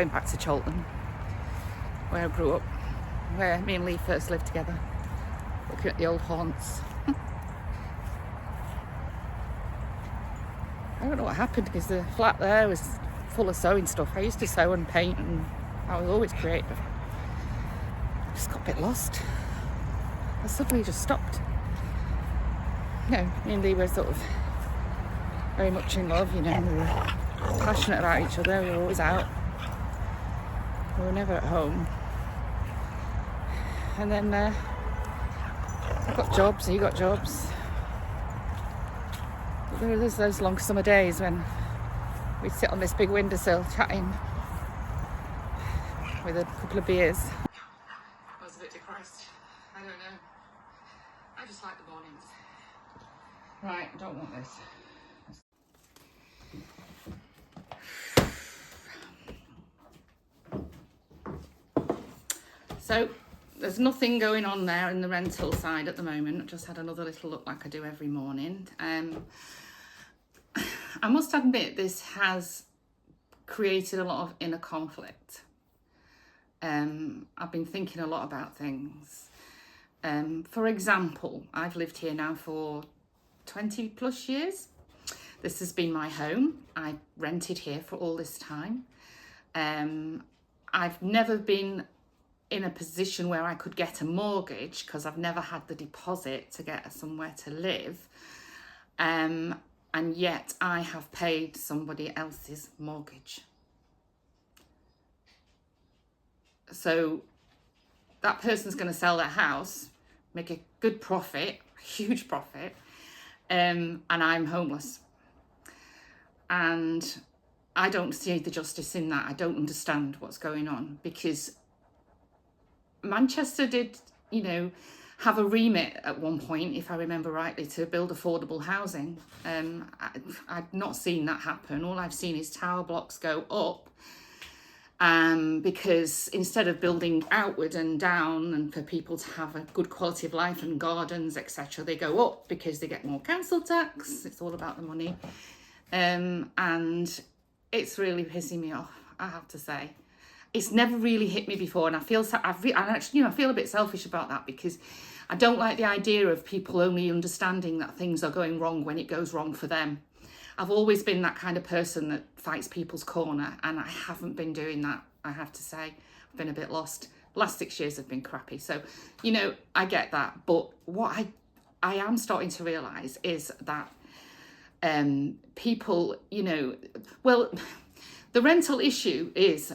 going back to Cholton, where I grew up, where me and Lee first lived together, looking at the old haunts. I don't know what happened, because the flat there was full of sewing stuff. I used to sew and paint, and I was always creative. I just got a bit lost. I suddenly just stopped. You know, me and Lee were sort of very much in love, you know, we were passionate about each other, we were always out. We were never at home. And then I got jobs, he got jobs. But there was those long summer days when we'd sit on this big windowsill chatting with a couple of beers. I was a bit depressed. I don't know. I just like the mornings. Right, I don't want this. So there's nothing going on there in the rental side at the moment. I just had another little look like I do every morning. I must admit, this has created a lot of inner conflict. I've been thinking a lot about things. For example, I've lived here now for 20 plus years. This has been my home. I rented here for all this time. I've never been in a position where I could get a mortgage, because I've never had the deposit to get somewhere to live. And yet I have paid somebody else's mortgage. So that person's going to sell their house, make a good profit, a huge profit, and I'm homeless. And I don't see the justice in that. I don't understand what's going on, because Manchester did, you know, have a remit at one point, if I remember rightly, to build affordable housing. I've not seen that happen. All I've seen is tower blocks go up, because instead of building outward and down and for people to have a good quality of life and gardens, etc., they go up because they get more council tax. It's all about the money. And it's really pissing me off, I have to say. It's never really hit me before, and I feel I feel a bit selfish about that, because I don't like the idea of people only understanding that things are going wrong when it goes wrong for them. I've always been that kind of person that fights people's corner, and I haven't been doing that, I have to say. I've been a bit lost. The last 6 years have been crappy. So, you know, I get that. But what I am starting to realise is that people, you know, well, the rental issue is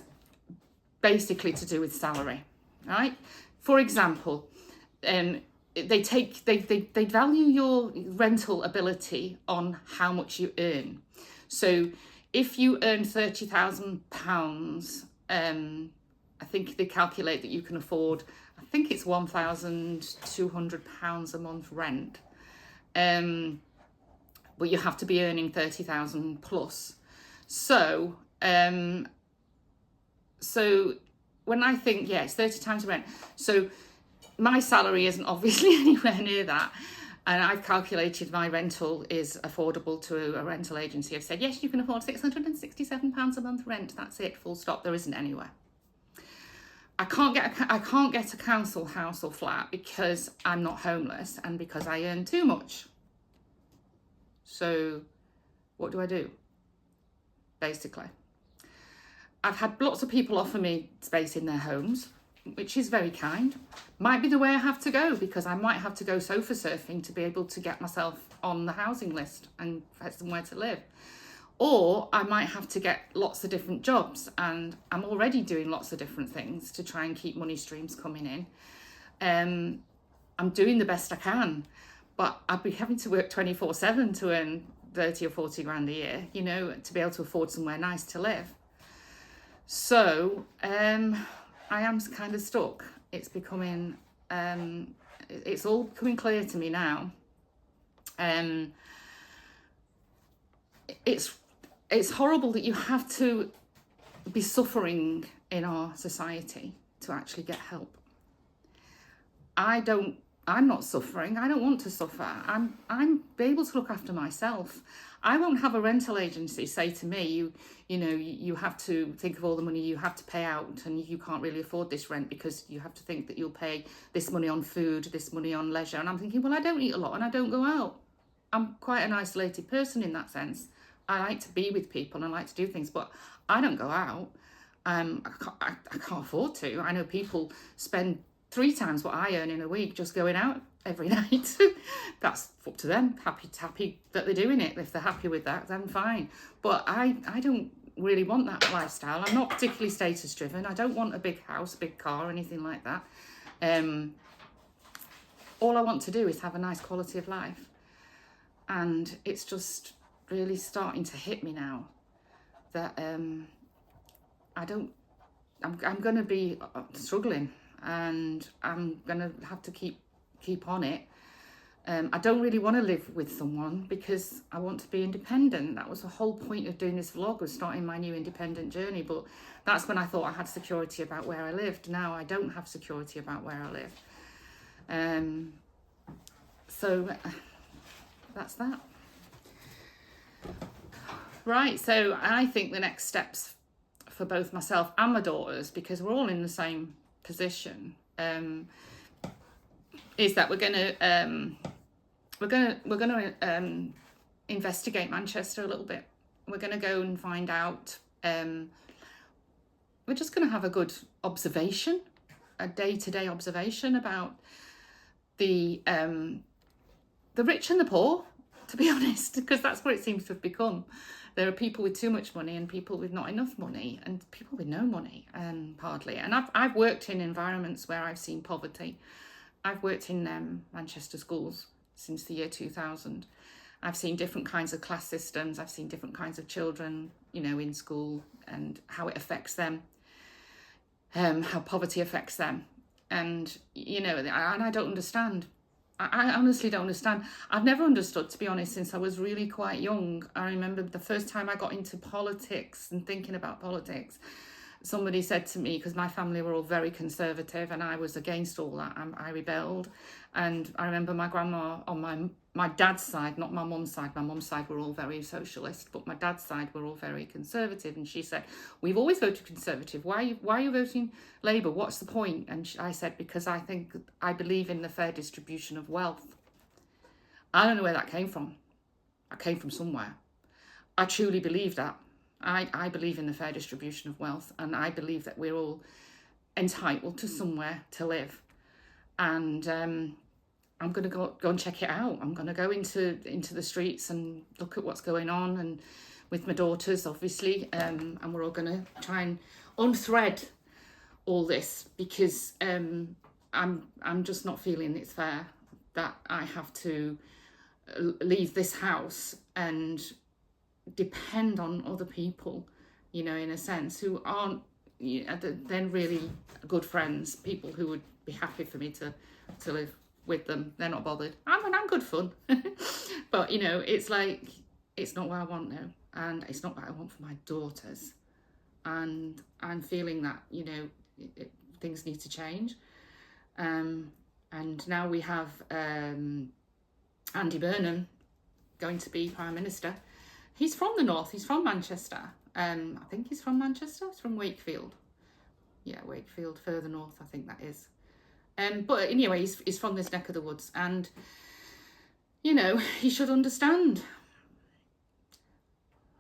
basically to do with salary, right? For example, they value your rental ability on how much you earn. So if you earn £30,000, I think they calculate that you can afford, I think it's £1,200 a month rent. But you have to be earning 30,000 plus. So when I think, yeah, it's 30 times rent. So my salary isn't obviously anywhere near that. And I've calculated my rental is affordable to a rental agency. I've said, yes, you can afford £667 a month rent. That's it, full stop. There isn't anywhere. I can't get a council house or flat because I'm not homeless and because I earn too much. So what do I do? Basically, I've had lots of people offer me space in their homes, which is very kind. Might be the way I have to go, because I might have to go sofa surfing to be able to get myself on the housing list and have somewhere to live. Or I might have to get lots of different jobs, and I'm already doing lots of different things to try and keep money streams coming in. I'm doing the best I can, but I'd be having to work 24/7 to earn 30 or 40 grand a year, you know, to be able to afford somewhere nice to live. So I am kind of stuck. It's becoming, it's all becoming clear to me now. It's horrible that you have to be suffering in our society to actually get help. I I'm not suffering. I don't want to suffer. I'm able to look after myself. I won't have a rental agency say to me, you have to think of all the money you have to pay out, and you can't really afford this rent because you have to think that you'll pay this money on food, this money on leisure. And I'm thinking, well, I don't eat a lot and I don't go out. I'm quite an isolated person in that sense. I like to be with people and I like to do things, but I don't go out. I can't afford to. I know people spend 3 times what I earn in a week just going out every night. That's up to them. Happy that they're doing it. If they're happy with that, then fine. But I don't really want that lifestyle. I'm not particularly status driven. I don't want a big house, big car, or anything like that. All I want to do is have a nice quality of life. And it's just really starting to hit me now that I'm going to be struggling, and I'm going to have to keep on it. I don't really want to live with someone because I want to be independent. That was the whole point of doing this vlog, was starting my new independent journey. But that's when I thought I had security about where I lived. Now I don't have security about where I live. So that's that. Right, so I think the next steps for both myself and my daughters, because we're all in the same position, is that we're gonna investigate Manchester a little bit. We're gonna go and find out. We're just gonna have a good observation, a day-to-day observation about the rich and the poor, to be honest, because that's what it seems to have become. There are people with too much money and people with not enough money and people with no money, hardly. And I've worked in environments where I've seen poverty. I've worked in Manchester schools since the year 2000. I've seen different kinds of class systems. I've seen different kinds of children, in school, and how it affects them, how poverty affects them. And, and I don't understand. I honestly don't understand. I've never understood, to be honest, since I was really quite young. I remember the first time I got into politics and thinking about politics, somebody said to me, because my family were all very conservative and I was against all that, I rebelled. And I remember my grandma on my dad's side, not my mum's side. My mum's side were all very socialist, but my dad's side were all very conservative. And she said, we've always voted conservative. Why are you voting Labour? What's the point? And I said, because I believe in the fair distribution of wealth. I don't know where that came from. I came from somewhere. I truly believe that. I believe in the fair distribution of wealth, and I believe that we're all entitled to somewhere to live. And I'm going to go and check it out. I'm going to go into the streets and look at what's going on, and with my daughters, obviously, and we're all going to try and unthread all this, because I'm just not feeling it's fair that I have to leave this house and depend on other people, in a sense, who aren't then really good friends, people who would be happy for me to live with them. They're not bothered. I'm good fun. But, it's like, it's not what I want now. And it's not what I want for my daughters. And I'm feeling that, things need to change. And now we have Andy Burnham going to be Prime Minister. He's from the north. He's from Manchester. I think he's from Manchester. He's from Wakefield. Yeah, Wakefield, further north, I think that is. But anyway, he's from this neck of the woods, and he should understand.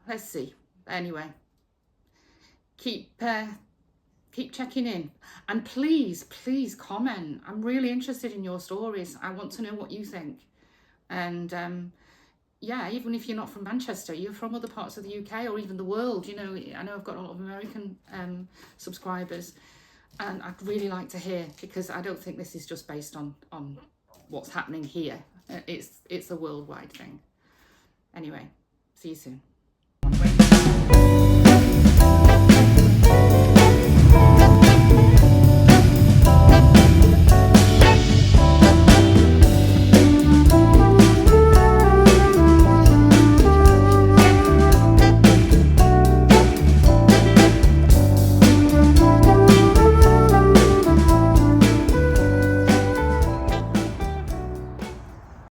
Let's see. Anyway, keep checking in, and please comment. I'm really interested in your stories. I want to know what you think, and yeah, even if you're not from Manchester, you're from other parts of the UK or even the world. I know I've got a lot of American subscribers, and I'd really like to hear, because I don't think this is just based on what's happening here. It's a worldwide thing. Anyway, see you soon.